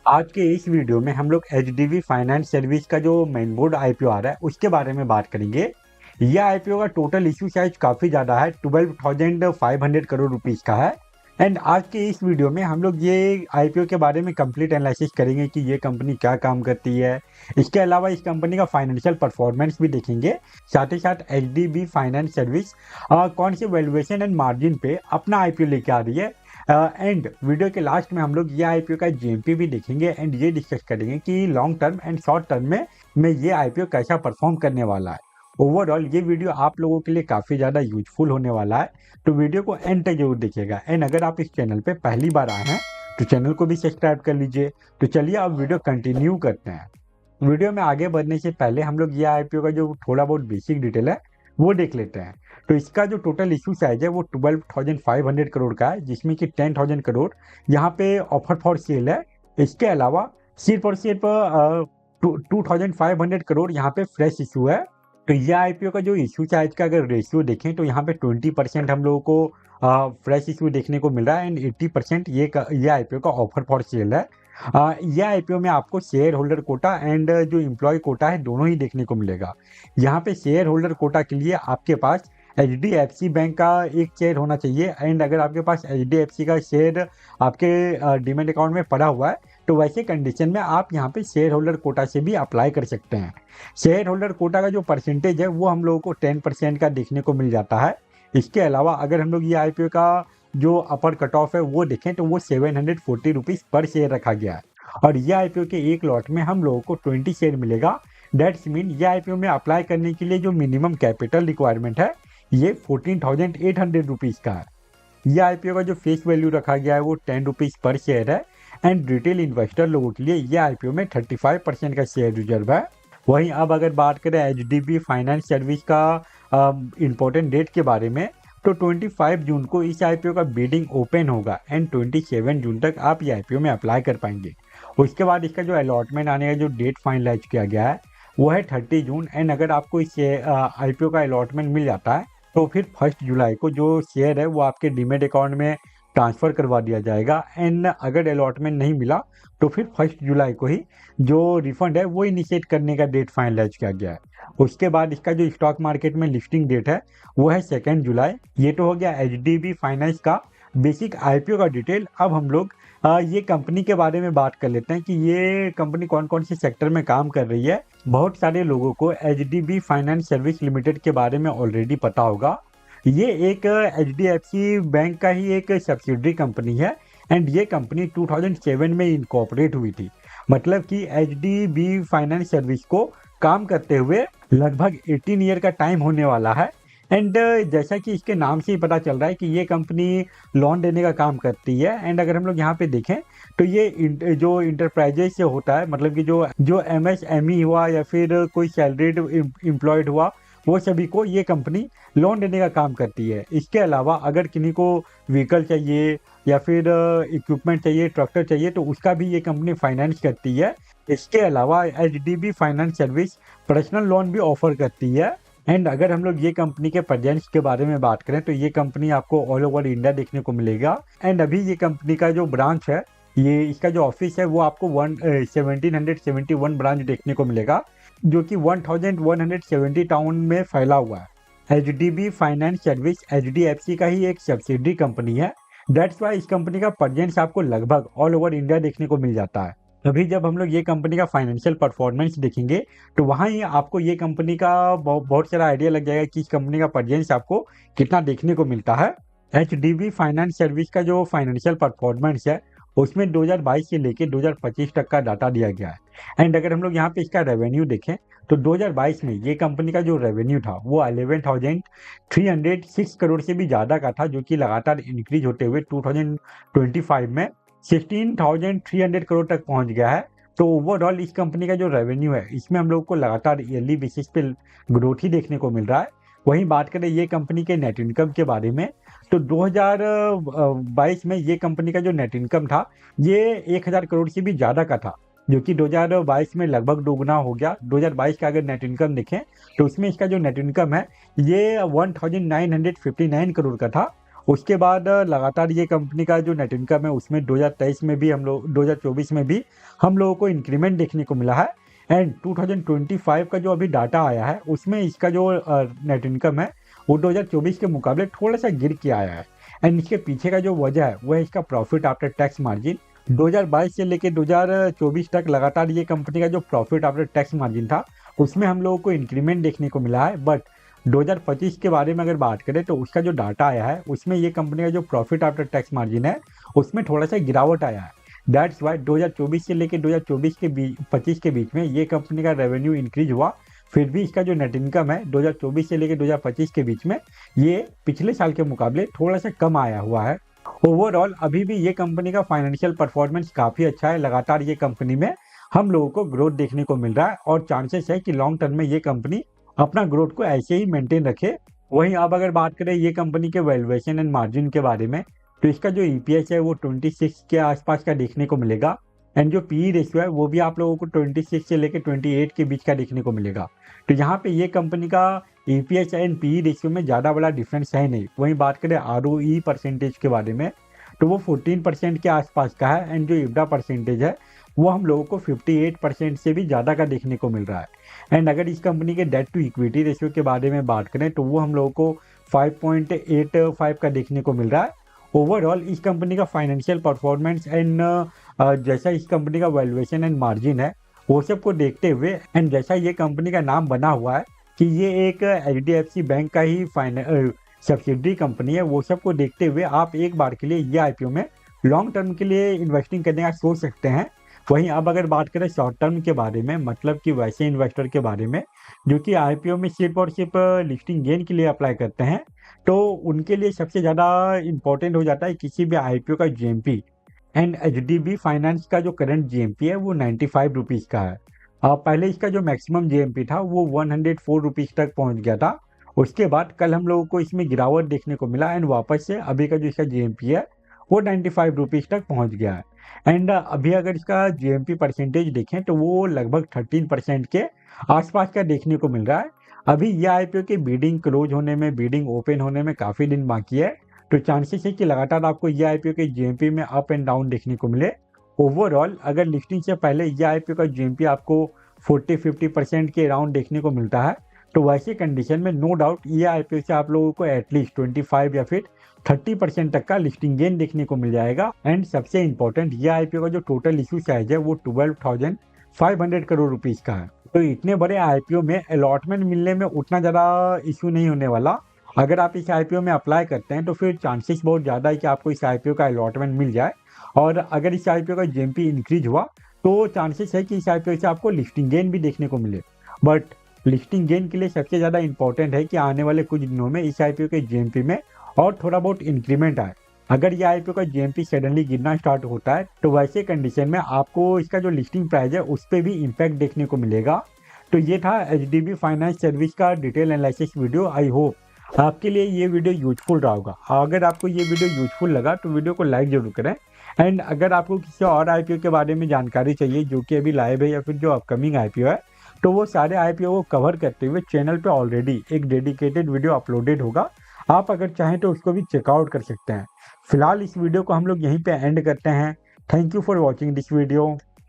आज के इस वीडियो में हम लोग एचडीबी फाइनेंस सर्विस का जो मेन बोर्ड आईपीओ आ रहा है उसके बारे में बात करेंगे। यह आईपीओ का टोटल इशू साइज काफ़ी ज़्यादा है, 12,500 करोड़ रुपीस का है। एंड आज के इस वीडियो में हम लोग ये आईपीओ के बारे में कंप्लीट एनालिसिस करेंगे कि ये कंपनी क्या काम करती है। इसके अलावा इस कंपनी का फाइनेंशियल परफॉर्मेंस भी देखेंगे। साथ ही साथ एचडीबी फाइनेंस सर्विस कौन से वैल्यूएशन एंड मार्जिन पे अपना आईपीओ लेके आ रही है। एंड वीडियो के लास्ट में हम लोग ये आईपीओ का जीएमपी भी देखेंगे एंड ये डिस्कस करेंगे कि long term and short term में ये आईपीओ कैसा परफॉर्म करने वाला है। ओवरऑल ये वीडियो आप लोगों के लिए काफ़ी ज़्यादा यूजफुल होने वाला है, तो वीडियो को एंड तक जरूर देखिएगा। एंड अगर आप इस चैनल पे पहली बार आए हैं तो चैनल को भी सब्सक्राइब कर लीजिए। तो चलिए अब वीडियो कंटिन्यू करते हैं। वीडियो में आगे बढ़ने से पहले हम लोग ये आईपीओ का जो थोड़ा बहुत बेसिक डिटेल है वो देख लेते हैं। तो इसका जो टोटल इशू साइज है वो 12,500 करोड़ का है, जिसमें कि 10,000 करोड़ यहाँ पे ऑफर फॉर सेल है। इसके अलावा सिर्फ और सिर्फ 2,500 करोड़ यहाँ पे फ्रेश इशू है। तो यह आईपीओ का जो इशू साइज का अगर रेशियो देखें तो यहाँ पे 20% हम लोगों को फ्रेश इशू देखने को मिल रहा है एंड 80% ये आईपीओ का ऑफर फॉर सेल है। यह आईपीओ में आपको शेयर होल्डर कोटा एंड जो एम्प्लॉय कोटा है दोनों ही देखने को मिलेगा। यहाँ पे शेयर होल्डर कोटा के लिए आपके पास एचडीएफसी बैंक का एक शेयर होना चाहिए। एंड अगर आपके पास एचडीएफसी का शेयर आपके डीमैट अकाउंट में पड़ा हुआ है तो वैसे कंडीशन में आप यहाँ पे शेयर होल्डर कोटा से भी अप्लाई कर सकते हैं। शेयर होल्डर कोटा का जो परसेंटेज है वो हम लोगों को 10% का देखने को मिल जाता है। इसके अलावा अगर हम लोग ये आईपीओ का जो अपर कट ऑफ है वो देखें तो वो 740 रुपीज़ पर शेयर रखा गया है। और ये आईपीओ के एक लॉट में हम लोगों को 20 शेयर मिलेगा। दैट्स मीन ये आईपीओ में अप्लाई करने के लिए जो मिनिमम कैपिटल रिक्वायरमेंट है ये 14,800 रुपीज़ का है। यह आईपीओ का जो फेस वैल्यू रखा गया है वो 10 रुपीज़ पर शेयर है। एंड रिटेल इन्वेस्टर लोगों के लिए यह आईपीओ में 35% का शेयर रिजर्व है। वहीं अब अगर बात करें एचडीबी फाइनेंस सर्विस का इम्पोर्टेंट डेट के बारे में तो 25 जून को इस आईपीओ का बिडिंग ओपन होगा एंड 27 जून तक आप ये आईपीओ में अप्लाई कर पाएंगे। उसके बाद इसका जो अलॉटमेंट आने का जो डेट फाइनलाइज किया गया है वो है 30 जून। एंड अगर आपको इस आईपीओ का अलॉटमेंट मिल जाता है तो फिर 1 जुलाई को जो शेयर है वो आपके डीमेट अकाउंट में ट्रांसफ़र करवा दिया जाएगा। एंड अगर अलॉटमेंट नहीं मिला तो फिर 1 जुलाई को ही जो रिफंड है वो इनिशिएट करने का डेट फाइनलाइज किया गया है। उसके बाद इसका जो स्टॉक मार्केट में लिस्टिंग डेट है वो है 2 जुलाई। ये तो हो गया एचडीबी फाइनेंस का बेसिक आईपीओ का डिटेल। अब हम लोग ये कंपनी के बारे में बात कर लेते हैं कि ये कंपनी कौन कौन से सेक्टर में काम कर रही है। बहुत सारे लोगों को एचडीबी फाइनेंस सर्विस लिमिटेड के बारे में ऑलरेडी पता होगा। ये एक एचडीएफसी बैंक का ही एक सब्सिडरी कंपनी है। एंड ये कंपनी 2007 में इनकॉर्पोरेट हुई थी। मतलब कि एचडीबी फाइनेंस सर्विस को काम करते हुए लगभग 18 ईयर का टाइम होने वाला है। एंड जैसा कि इसके नाम से ही पता चल रहा है कि ये कंपनी लोन देने का काम करती है। एंड अगर हम लोग यहाँ पे देखें तो ये जो इंटरप्राइजेज से होता है, मतलब कि जो एमएसएमई हुआ या फिर कोई सैलरीड एम्प्लॉयड हुआ वो सभी को ये कंपनी लोन देने का काम करती है। इसके अलावा अगर किन्हीं को व्हीकल चाहिए या फिर इक्विपमेंट चाहिए, ट्रैक्टर चाहिए, तो उसका भी ये कंपनी फाइनेंस करती है। इसके अलावा HDB finance service personal loan भी ऑफर करती है। एंड अगर हम लोग ये कंपनी के प्रेजेंस के बारे में बात करें तो ये कंपनी आपको ऑल ओवर इंडिया देखने को मिलेगा। एंड अभी ये कंपनी का जो ब्रांच है, ये इसका जो ऑफिस है वो आपको 1771 ब्रांच देखने को मिलेगा, जो कि 1170 टाउन में फैला हुआ है। एचडीबी फाइनेंस सर्विस एचडीएफसी का ही एक सब्सिडरी कंपनी है। दैट्स वाई इस कंपनी का प्रेजेंस आपको लगभग ऑल ओवर इंडिया देखने को मिल जाता है। अभी जब हम लोग ये कंपनी का फाइनेंशियल परफॉर्मेंस देखेंगे तो वहाँ ही आपको ये कंपनी का बहुत सारा आइडिया लग जाएगा कि इस कंपनी का प्रेजेंस आपको कितना देखने को मिलता है। एचडीबी फाइनेंस सर्विस का जो फाइनेंशियल परफॉर्मेंस है उसमें 2022 से लेके 2025 तक का डाटा दिया गया है। एंड अगर हम लोग यहाँ पे इसका रेवेन्यू देखें तो 2022 में ये कंपनी का जो रेवेन्यू था वो 11,306 करोड़ से भी ज़्यादा का था, जो कि लगातार इंक्रीज होते हुए 2025 में 16,300 करोड़ तक पहुंच गया है। तो ओवरऑल इस कंपनी का जो रेवेन्यू है इसमें हम लोग को लगातार ईयरली बेसिस पे ग्रोथ ही देखने को मिल रहा है। वहीं बात करें ये कंपनी के नेट इनकम के बारे में तो 2022 में ये कंपनी का जो नेट इनकम था ये 1,000 करोड़ से भी ज़्यादा का था, जो कि 2022 में लगभग दोगुना हो गया। 2022 का अगर नेट इनकम देखें तो उसमें इसका जो नेट इनकम है ये 1959 करोड़ का था उसके बाद लगातार ये कंपनी का जो नेट इनकम है उसमें 2023 में भी हम लोग 2024 में भी हम लोगों को इंक्रीमेंट देखने को मिला है। एंड 2025 का जो अभी डाटा आया है उसमें इसका जो नेट इनकम है वो 2024 के मुकाबले थोड़ा सा गिर के आया है। एंड इसके पीछे का जो वजह है वह है इसका प्रॉफिट आफ्टर टैक्स मार्जिन। 2022 से लेकर 2024 तक लगातार ये कंपनी का जो प्रॉफिट आफ्टर टैक्स मार्जिन था उसमें हम लोगों को इंक्रीमेंट देखने को मिला है। बट 2025 के बारे में अगर बात करें तो उसका जो डाटा आया है उसमें ये कंपनी का जो प्रॉफिट आफ्टर टैक्स मार्जिन है उसमें थोड़ा सा गिरावट आया है। दैट्स वाई 2024 से लेकर 2024 के बीच 25 के बीच में ये कंपनी का रेवेन्यू इंक्रीज हुआ, फिर भी इसका जो नेट इनकम है 2024 से लेकर 2025 के बीच में ये पिछले साल के मुकाबले थोड़ा सा कम आया हुआ है। ओवरऑल अभी भी ये कंपनी का फाइनेंशियल परफॉर्मेंस काफ़ी अच्छा है। लगातार ये कंपनी में हम लोगों को ग्रोथ देखने को मिल रहा है और चांसेस है कि लॉन्ग टर्म में ये कंपनी अपना ग्रोथ को ऐसे ही मेंटेन रखे। वहीं अब अगर बात करें ये कंपनी के वैल्यूएशन एंड मार्जिन के बारे में तो इसका जो ईपीएस है वो 26 के आसपास का देखने को मिलेगा। एंड जो पीई रेशियो है वो भी आप लोगों को 26 से लेकर 28 के बीच का देखने को मिलेगा। तो यहाँ पे ये कंपनी का ईपीएस एंड पीई रेशियो में ज़्यादा बड़ा डिफरेंस है नहीं। वहीं बात करें आरओई परसेंटेज के बारे में तो वो 14% के आसपास का है। एंड जो इब्डा परसेंटेज है वो हम लोगों को 58% से भी ज़्यादा का देखने को मिल रहा है। एंड अगर इस कंपनी के डेट टू इक्विटी रेशियो के बारे में बात करें तो वो हम लोगों को 5.85 का देखने को मिल रहा है। ओवरऑल इस कंपनी का फाइनेंशियल परफॉर्मेंस एंड जैसा इस कंपनी का वैल्यूएशन एंड मार्जिन है वो सब को देखते हुए एंड जैसा ये कंपनी का नाम बना हुआ है कि ये एक एचडीएफसी बैंक का ही सब्सिडरी कंपनी है, वो सब को देखते हुए आप एक बार के लिए ये आईपीओ में लॉन्ग टर्म के लिए इन्वेस्टिंग करने का सोच सकते हैं। वहीं अब अगर बात करें शॉर्ट टर्म के बारे में, मतलब कि वैसे इन्वेस्टर के बारे में जो कि आईपीओ में सिर्फ और सिर्फ लिस्टिंग गेन के लिए अप्लाई करते हैं, तो उनके लिए सबसे ज़्यादा इम्पोर्टेंट हो जाता है किसी भी आईपीओ का जीएमपी। एंड एचडीबी फाइनेंस का जो करंट जीएमपी है वो 95 रुपीज़ का है। पहले इसका जो मैक्सिमम जीएमपी था वो 104 रुपीज़ तक पहुंच गया था। उसके बाद कल हम लोगों को इसमें गिरावट देखने को मिला एंड वापस से अभी का जो इसका जीएमपी है वो 95 रुपीज़ तक पहुंच गया है। एंड अभी अगर इसका जीएमपी परसेंटेज देखें तो वो लगभग 13% के आसपास का देखने को मिल रहा है। अभी ये आईपीओ की बीडिंग क्लोज होने में, बीडिंग ओपन होने में काफ़ी दिन बाकी है, तो चांसेस है कि लगातार आपको ये आईपीओ के जीएमपी में अप एंड डाउन देखने को मिले। ओवरऑल अगर लिस्टिंग से पहले ये आईपीओ का जीएमपी आपको 40-50% के अराउंड देखने को मिलता है, तो वैसे कंडीशन में नो डाउट ये आईपीओ से आप लोगों को एटलीस्ट 25 या फिर 30% तक का लिस्टिंग गेन देखने को मिल जाएगा। एंड सबसे इंपॉर्टेंट ये आईपीओ का जो टोटल इशू साइज है वो 12,500 करोड़ रुपीज़ का है। तो इतने बड़े आईपीओ में अलॉटमेंट मिलने में उतना ज़्यादा इशू नहीं होने वाला। अगर आप इस आईपीओ में अप्लाई करते हैं तो फिर चांसेस बहुत ज़्यादा है कि आपको इस आईपीओ का अलॉटमेंट मिल जाए। और अगर इस आईपीओ का जीएमपी इंक्रीज हुआ तो चांसेस है कि इस आईपीओ से आपको लिस्टिंग गेन भी देखने को मिले। बट लिस्टिंग गेन के लिए सबसे ज़्यादा इंपॉर्टेंट है कि आने वाले कुछ दिनों में इस आईपीओ के जीएमपी में और थोड़ा बहुत इंक्रीमेंट आए। अगर ये आईपीओ का जीएमपी सडनली गिरना स्टार्ट होता है तो वैसे कंडीशन में आपको इसका जो लिस्टिंग प्राइस है उस पर भी इम्पैक्ट देखने को मिलेगा। तो ये था एचडीबी फाइनेंस सर्विस का detail analysis video. I hope आपके लिए ये वीडियो यूजफुल रहा होगा। अगर आपको ये वीडियो यूजफुल लगा तो वीडियो को लाइक जरूर करें। एंड अगर आपको किसी और आईपीओ के बारे में जानकारी चाहिए जो कि अभी लाइव है या फिर जो अपकमिंग आईपीओ है, तो वो सारे आईपीओ को कवर करते हुए चैनल पे ऑलरेडी एक डेडिकेटेड वीडियो अपलोडेड होगा। आप अगर चाहें तो उसको भी चेकआउट कर सकते हैं। फिलहाल इस वीडियो को हम लोग यहीं पे एंड करते हैं। Thank you for watching this video.